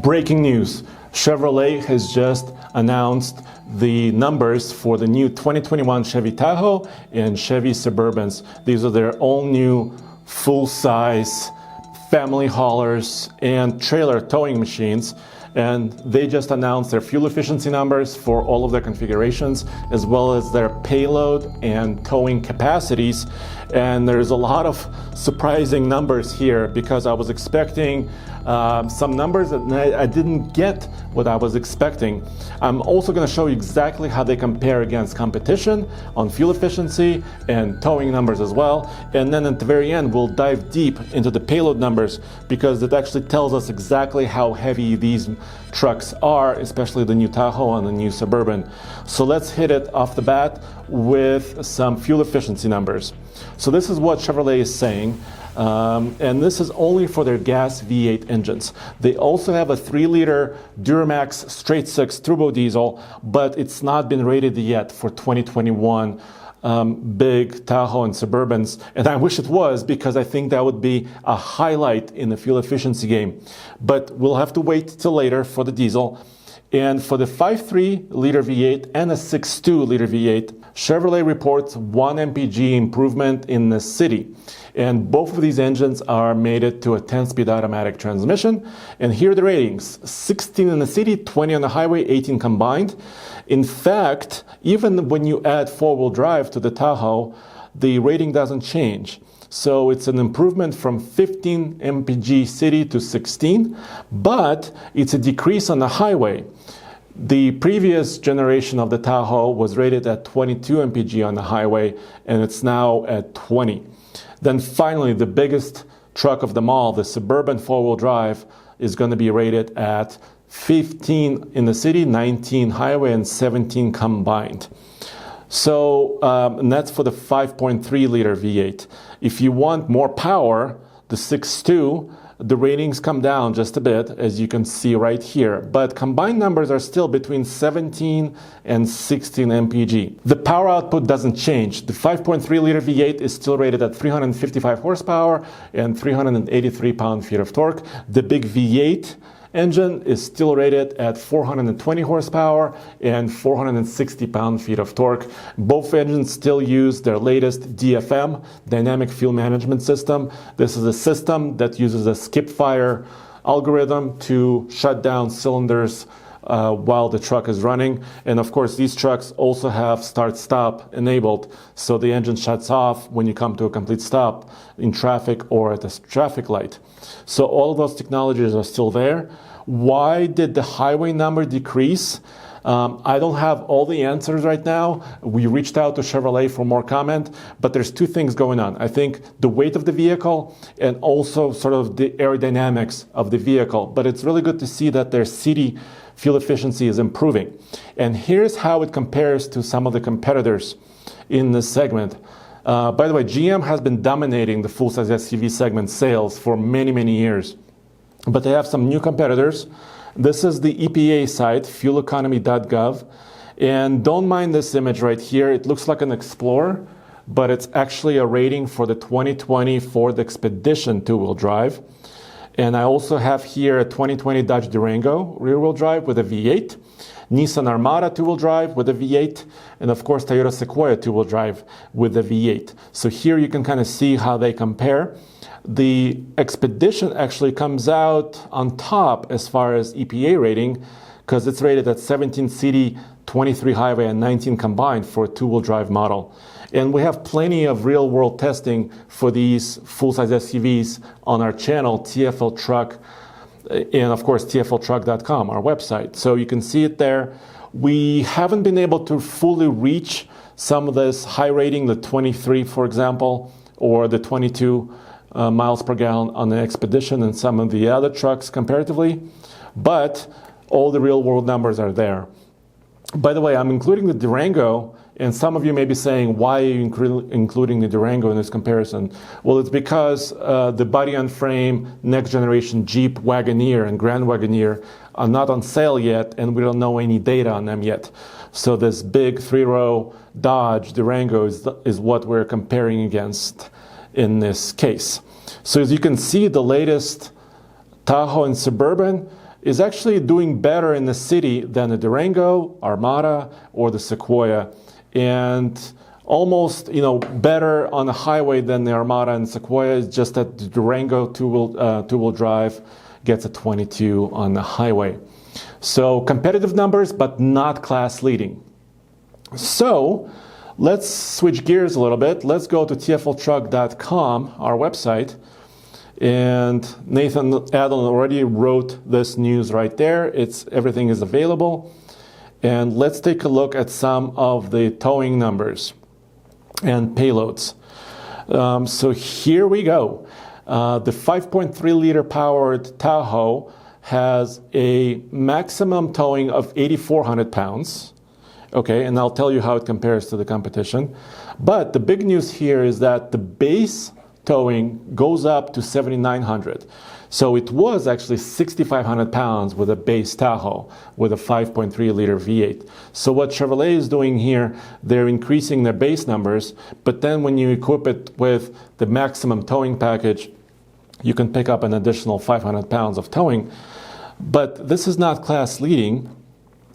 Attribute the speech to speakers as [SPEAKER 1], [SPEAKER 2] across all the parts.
[SPEAKER 1] Breaking news. Chevrolet has just announced the numbers for the new 2021 Chevy Tahoe and Chevy Suburbans. These are their all new full-size family haulers and trailer towing machines. And they just announced their fuel efficiency numbers for all of their configurations, as well as their payload and towing capacities. And there's a lot of surprising numbers here because I was expecting some numbers that I didn't get what I was expecting. I'm also going to show you exactly how they compare against competition on fuel efficiency and towing numbers as well. And then at the very end, we'll dive deep into the payload numbers because it actually tells us exactly how heavy these trucks are, especially the new Tahoe and the new Suburban. So let's hit it off the bat with some fuel efficiency numbers. So this is what Chevrolet is saying. And this is only for their gas V8 engines. They also have a 3-liter Duramax straight 6 turbo diesel, but it's not been rated yet for 2021 big Tahoe and Suburbans. And I wish it was, because I think that would be a highlight in the fuel efficiency game. But we'll have to wait till later for the diesel. And for the 5.3 liter V8 and a 6.2 liter V8, Chevrolet reports 1 mpg improvement in the city. And both of these engines are mated to a 10-speed automatic transmission. And here are the ratings: 16 in the city, 20 on the highway, 18 combined. In fact, even when you add 4-wheel drive to the Tahoe, the rating doesn't change. So it's an improvement from 15 mpg city to 16, but it's a decrease on the highway. The previous generation of the Tahoe was rated at 22 mpg on the highway, and it's now at 20. Then finally, the biggest truck of them all, the Suburban 4-wheel drive, is going to be rated at 15 in the city, 19 highway, and 17 combined. So, and that's for the 5.3 liter V8. If you want more power, the 6.2, the ratings come down just a bit, as you can see right here. But combined numbers are still between 17 and 16 mpg. The power output doesn't change. The 5.3 liter V8 is still rated at 355 horsepower and 383 pound-feet of torque. The big V8 engine is still rated at 420 horsepower and 460 pound-feet of torque. Both engines still use their latest DFM, Dynamic Fuel Management System. This is a system that uses a skip-fire algorithm to shut down cylinders while the truck is running. And of course, these trucks also have start-stop enabled, so the engine shuts off when you come to a complete stop in traffic or at a traffic light. So all of those technologies are still there. Why did the highway number decrease? I don't have all the answers right now. We reached out to Chevrolet for more comment, but there's two things going on. I think the weight of the vehicle and also sort of the aerodynamics of the vehicle. But it's really good to see that their city fuel efficiency is improving. And here's how it compares to some of the competitors in this segment. By the way, GM has been dominating the full-size SUV segment sales for many, many years. But they have some new competitors. This is the EPA site, fueleconomy.gov. And don't mind this image right here. It looks like an Explorer, but it's actually a rating for the 2020 Ford Expedition 2-wheel drive. And I also have here a 2020 Dodge Durango rear-wheel drive with a V8, Nissan Armada 2-wheel drive with a V8, and of course Toyota Sequoia 2-wheel drive with a V8. So here you can kind of see how they compare. The Expedition actually comes out on top as far as EPA rating because it's rated at 17 city, 23 highway, and 19 combined for a 2-wheel drive model. And we have plenty of real-world testing for these full-size SUVs on our channel, TFL Truck, and of course TFLtruck.com, our website. So you can see it there. We haven't been able to fully reach some of this high rating, the 23, for example, or the 22 miles per gallon on the Expedition and some of the other trucks comparatively, but all the real-world numbers are there. By the way, I'm including the Durango, and some of you may be saying, why are you including the Durango in this comparison? Well, it's because the body-on-frame next-generation Jeep Wagoneer and Grand Wagoneer are not on sale yet, and we don't know any data on them yet. So this big 3-row Dodge Durango is what we're comparing against. in this case. So as you can see, the latest Tahoe and Suburban is actually doing better in the city than the Durango, Armada, or the Sequoia, and almost, better on the highway than the Armada and Sequoia. It's just that the Durango two-wheel drive gets a 22 on the highway. So competitive numbers, but not class leading. So let's switch gears a little bit. Let's go to TFLtruck.com, our website. And Nathan Adel already wrote this news right there. Everything is available. And let's take a look at some of the towing numbers and payloads. So here we go. The 5.3 liter powered Tahoe has a maximum towing of 8,400 pounds. Okay, and I'll tell you how it compares to the competition. But the big news here is that the base towing goes up to 7,900. So it was actually 6,500 pounds with a base Tahoe with a 5.3 liter V8. So what Chevrolet is doing here, they're increasing their base numbers, but then when you equip it with the maximum towing package, you can pick up an additional 500 pounds of towing. But this is not class leading.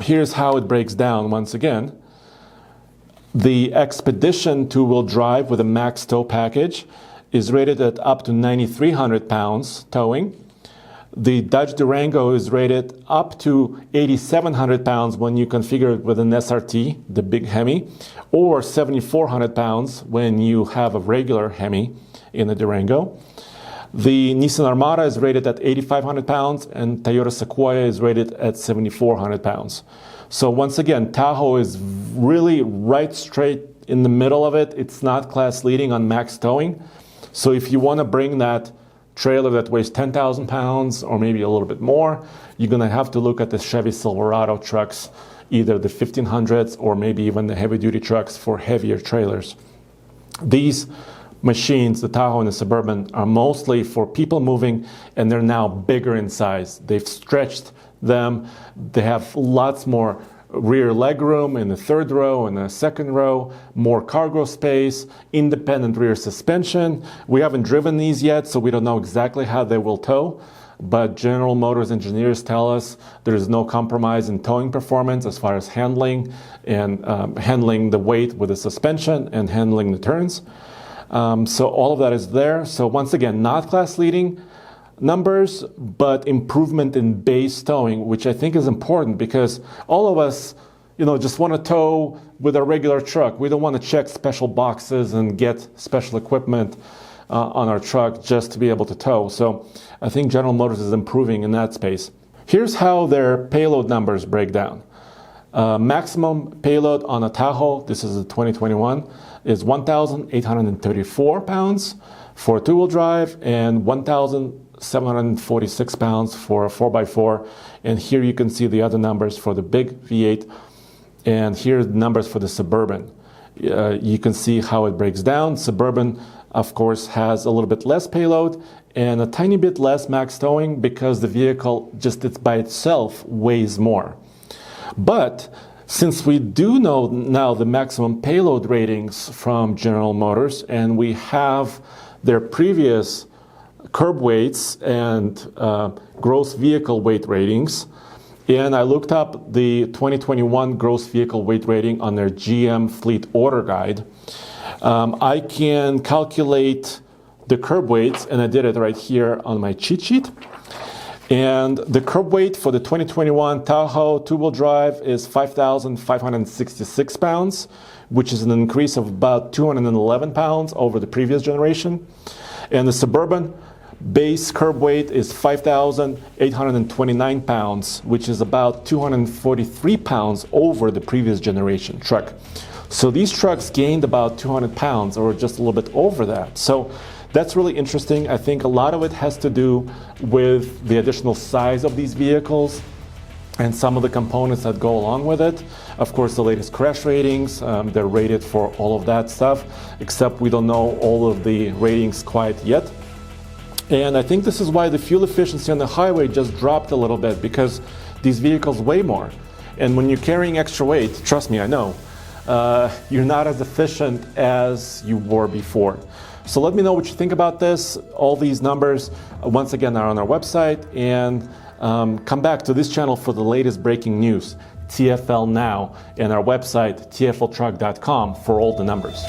[SPEAKER 1] Here's how it breaks down once again. The Expedition two-wheel drive with a max tow package is rated at up to 9,300 pounds towing. The Dodge Durango is rated up to 8,700 pounds when you configure it with an SRT, the big Hemi, or 7,400 pounds when you have a regular Hemi in the Durango. The Nissan Armada is rated at 8,500 pounds, and Toyota Sequoia is rated at 7,400 pounds. So once again, Tahoe is really right straight in the middle of it. It's not class leading on max towing. So if you want to bring that trailer that weighs 10,000 pounds or maybe a little bit more, you're going to have to look at the Chevy Silverado trucks, either the 1500s or maybe even the heavy-duty trucks for heavier trailers. These machines, the Tahoe and the Suburban, are mostly for people moving, and they're now bigger in size. They've stretched them. They have lots more rear legroom in the third row and the second row, more cargo space, independent rear suspension. We haven't driven these yet, so we don't know exactly how they will tow, but General Motors engineers tell us there is no compromise in towing performance as far as handling and handling the weight with the suspension and handling the turns. So all of that is there. So once again, not class leading numbers, but improvement in base towing, which I think is important because all of us, just want to tow with a regular truck. We don't want to check special boxes and get special equipment on our truck just to be able to tow. So I think General Motors is improving in that space. Here's how their payload numbers break down. Maximum payload on a Tahoe, this is a 2021, is 1,834 pounds for a two-wheel drive and 1,746 pounds for a 4x4. And here you can see the other numbers for the big V8. And here are the numbers for the Suburban. You can see how it breaks down. Suburban, of course, has a little bit less payload and a tiny bit less max towing because the vehicle by itself weighs more. But since we do know now the maximum payload ratings from General Motors and we have their previous curb weights and gross vehicle weight ratings, and I looked up the 2021 gross vehicle weight rating on their GM fleet order guide, I can calculate the curb weights, and I did it right here on my cheat sheet. And the curb weight for the 2021 Tahoe two-wheel drive is 5,566 pounds, which is an increase of about 211 pounds over the previous generation. And the Suburban base curb weight is 5,829 pounds, which is about 243 pounds over the previous generation truck. So these trucks gained about 200 pounds or just a little bit over that. So that's really interesting. I think a lot of it has to do with the additional size of these vehicles and some of the components that go along with it. Of course, the latest crash ratings, they're rated for all of that stuff, except we don't know all of the ratings quite yet. And I think this is why the fuel efficiency on the highway just dropped a little bit, because these vehicles weigh more. And when you're carrying extra weight, trust me, I know, you're not as efficient as you were before. So let me know what you think about this. All these numbers, once again, are on our website. And come back to this channel for the latest breaking news, TFLnow, and our website, tfltruck.com, for all the numbers.